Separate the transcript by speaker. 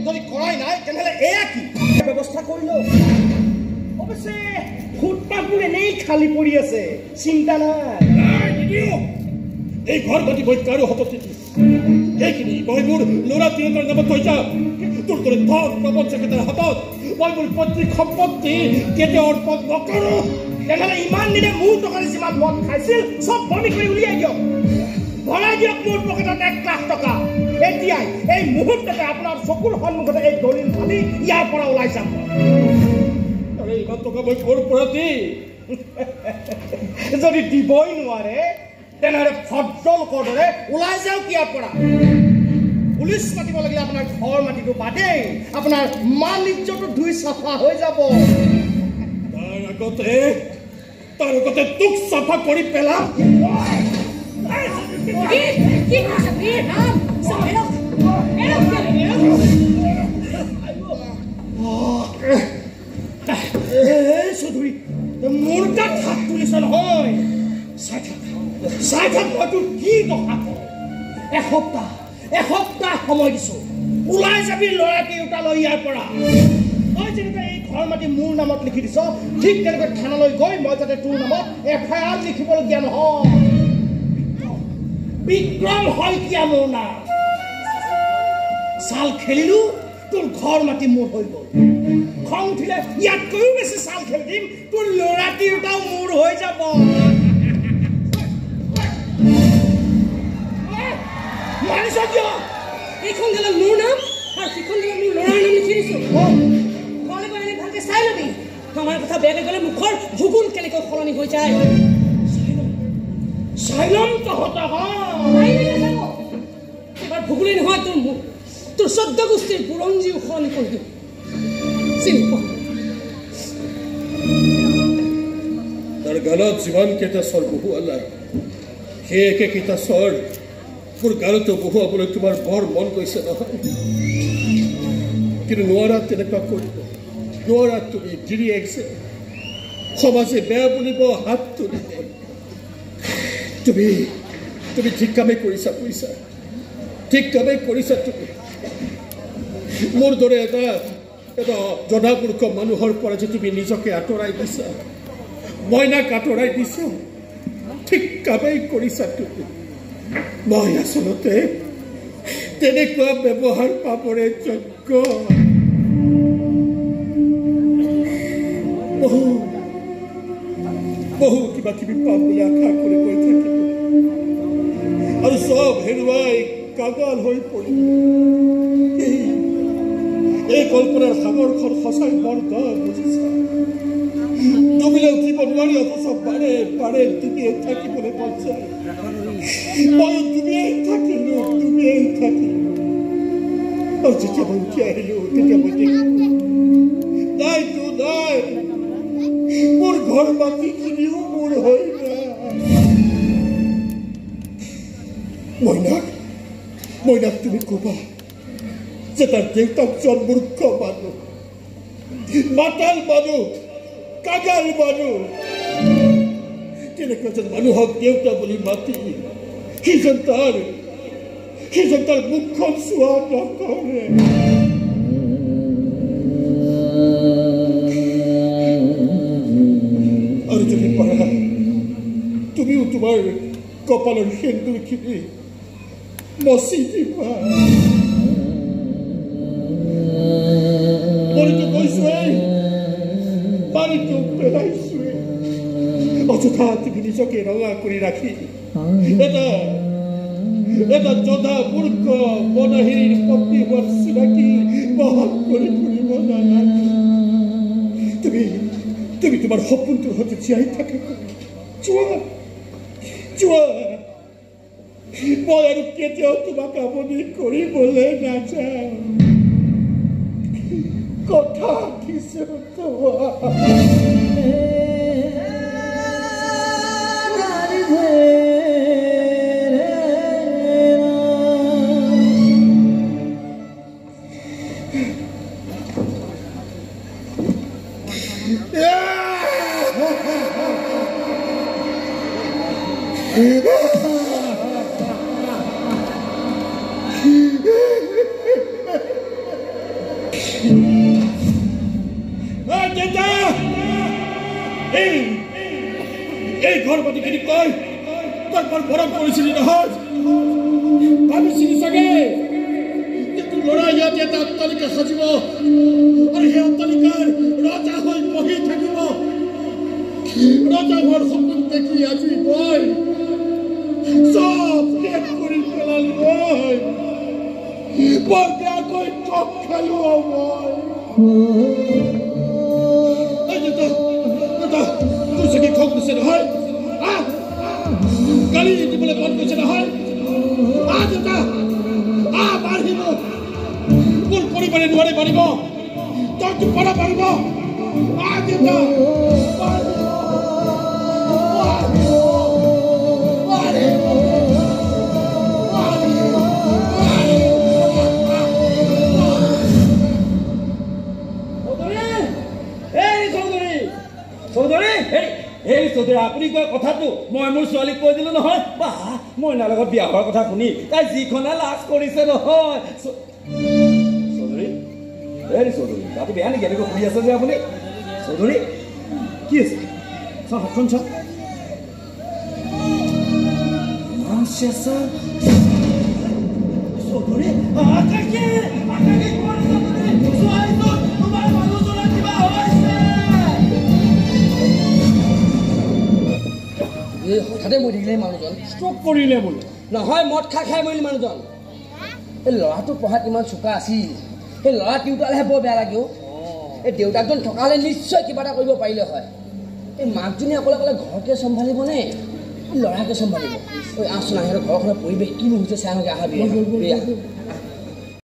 Speaker 1: যদি কৰাই নাই তেনেহ'লে এয়া কি ব্যৱস্থা কৰিলো অৱশ্যে ফুটপাথবোৰ এনেই খালী পৰি আছে চিন্তা নাই
Speaker 2: এই ঘৰ মাটি মই কাৰো হাতত এইখিনি মই মোৰ ল'ৰা তিনিটাৰ নামত থৈ যাম তোৰ দৰে ধন প্ৰবঞ্চকেইটাৰ হাতত মই মোৰ পৈতৃক সম্পত্তি কেতিয়াও অৰ্পণ নকৰোঁ
Speaker 1: তেনেহ'লে ইমান দিনে মোৰ টকাৰে যিমান মদ খাইছিল চব বমি কৰি উলিয়াই দিয়ক ভৰাই দিয়ক মোৰ পকেটত 1 লাখ টকা এতিয়াই এই মুহূৰ্ততে আপোনাৰ চকুৰ সন্মুখতে এই দলিল ফালি ইয়াৰ পৰা ওলাই যাম
Speaker 2: আৰে ইমান টকা মই ক'ৰ পৰা দিম
Speaker 1: যদি দিবই নোৱাৰে তেনেহ'লে ভদ্ৰলোকৰ দৰে ওলাই যাওক ইয়াৰ পৰা পুলিচ মাতিব লাগিলে আপোনাৰ ঘৰ মাটিটো বাদেই আপোনাৰ মান ইজ্জতো ধুই চাফা হৈ যাব
Speaker 2: তাৰ আগতে তোক চাফা কৰি পেলাম
Speaker 1: চৌধুৰী মোৰ তাত হাত তুলিছ নহয় চাই থাক মই তোৰ কি দশা কৰোঁ এসপ্তাহ সময় দিছো ওলাই যাবি ল'ৰা কেইটালৈ ইয়াৰ পৰা তই যেনেকৈ এই ঘৰ মাটি মোৰ নামত লিখি দিছ ঠিক তেনেকৈ থানালৈ গৈ মই যাতে তোৰ নামত FIR লিখিবলগীয়া নহয় বিক্ৰম শইকীয়া মোৰ নাম চাল খেলিলো তোৰ ঘৰ মাটি মোৰ হৈ গ'ল খং উঠিলে ইয়াতকৈও বেছি চাল খেলি দিম তোৰ ল'ৰা তিনিটাও মোৰ হৈ যাব মানিছ কিয়
Speaker 3: এইখন গেলা মোৰ নাম আৰু সিখন গেলা মোৰ ল'ৰাৰ নাম লিখি দিছোঁ ঘৰলৈ গৈ এনে ভালকৈ চাই ল'বি আমাৰ কথা বেয়াকৈ গ'লে মুখৰ ভুগুল কেনেকৈ সলনি হৈ যায়
Speaker 1: চাই ল'ম তহঁতক
Speaker 3: এবাৰ ভুগুলেই নহয় তোৰ মুখ তোৰ 14 গোষ্ঠীৰ বুৰঞ্জীও সলনি কৰি দিওঁ চিনি পোৱা
Speaker 2: তাৰ গালত যিমানকেইটা স্বৰ বহুৱালা সেই একেকেইটা স্বৰ মোৰ গালতো বহুৱাবলৈ তোমাৰ বৰ মন গৈছে নহয় কিন্তু নোৱাৰা তেনেকুৱা কৰিব নোৱাৰা তুমি গিৰিয়েক যে সমাজে বেয়া বুলিব হাত তুলিব তুমি ঠিক কামেই কৰিছা বুজিছা ঠিক কামেই কৰিছা তুমি মোৰ দৰে এটা জনামূৰ্খ মানুহৰ পৰা যে তুমি নিজকে আঁতৰাই দিছা মইনাক আঁতৰাই দিছা ঠিক কামেই কৰিছা তুমি মই আচলতে তেনেকুৱা ব্যৱহাৰ পাবৰে যোগ্য বহু কিবা কিবি পাম বুলি আশা কৰি গৈ থাকিব আৰু চব হেৰুৱাই কাগাল হৈ পৰিব এই কল্পনাৰ সাগৰখন সঁচাই বৰ দ বুজিছা ডুবিলে উঠিব নোৱাৰি অথচ বাৰে বাৰে ডুবিয়ে থাকিবলৈ মন যায় মই ডুবিয়েই থাকিলো আৰু যেতিয়া মই উঠি আহিলো তেতিয়া মই দেখিলো নাই মোৰ ঘৰ মাটিখিনিও মোৰ হৈ মইনাক তুমি ক'বা যে তাৰ দেউতাকজন মূৰ্খ মানুহ মাতাল মানুহ কাগাল মানুহ তেনেকুৱা এজন মানুহক দেউতা বুলি মাতি সিজন তাৰ মুখখন চোৱা নকৰে আৰু যদি পাৰা তুমিও তোমাৰ কপালৰ সেন্দুৰখিনি মচি দিবা মৰিতো গৈছোৱেই বাৰীটো পেলাইছোৱেই অযথা তুমি নিজকে ৰঙা কৰি ৰাখি এটা জধা মূৰ্খ মনাহিৰীৰ পত্নী হোৱাৰ চিনাকি বহন কৰি ফুৰিব নালাগে তুমি তোমাৰ সপোনটোৰ সৈতে জীয়াই থাকা যোৱা মই আৰু কেতিয়াও তোমাক আমনি কৰিবলৈ নাযাওঁ কথা দিছো এই ঘৰ পাতিখিনি কৈ তই বৰ ভৰম কৰিছিলি নহয় ভাবিছিলি চাগে যে তোৰ ল'ৰা ইয়াতে এটা অট্টালিকা সাজিব আৰু সেই অট্টালিকাৰ ৰজা হৈ বহি থাকিব ৰজা হোৱাৰ সপোন দেখি আজি মই চব শেষ কৰি পেলালো বৰ বেয়াকৈ ঠগ খালো মই তোৰ চাগে খং দিছে নহয় গালি দিবলৈ মন গৈছে নহয় দেউতা পাৰিব মোৰ পৰিবাৰে নোৱাৰে পাৰিব তইতো পৰা পাৰিব দেউতা
Speaker 4: আপুনি কোৱা কথাটো মই মোৰ ছোৱালীক কৈ দিলো নহয় বা মইনাৰ লগত বিয়া হোৱাৰ কথা শুনি তাই যিখনে লাজ কৰিছে নহয় চৌধুৰী হেৰি চৌধুৰী তাতো বেয়া নেকি এনেকৈ শুনি আছে যে আপুনি চৌধুৰী কি আছে চাওঁ হাতখন চাওঁ চৌধুৰী
Speaker 3: হঠাতে মৰি থাকিলে মানুহজন
Speaker 4: ষ্ট্ৰক কৰিলে বোলে
Speaker 3: নহয় মদ খাই মৰিলে মানুহজন এই ল'ৰাটো পঢ়াত ইমান চোকা আছিল সেই ল'ৰা তিউতালেহে বৰ বেয়া লাগে এই দেউতাকজন থকা হ'লে নিশ্চয় কিবা এটা কৰিব পাৰিলে হয় এই মাকজনী অকলে অকলে ঘৰকে চম্ভালিবনে ল'ৰাকে চম্ভালিব ঐ আচোন সিহঁতৰ ঘৰখনৰ পৰিৱেশ কিনো হৈছে চাই আহোঁগৈ আহা বিয়া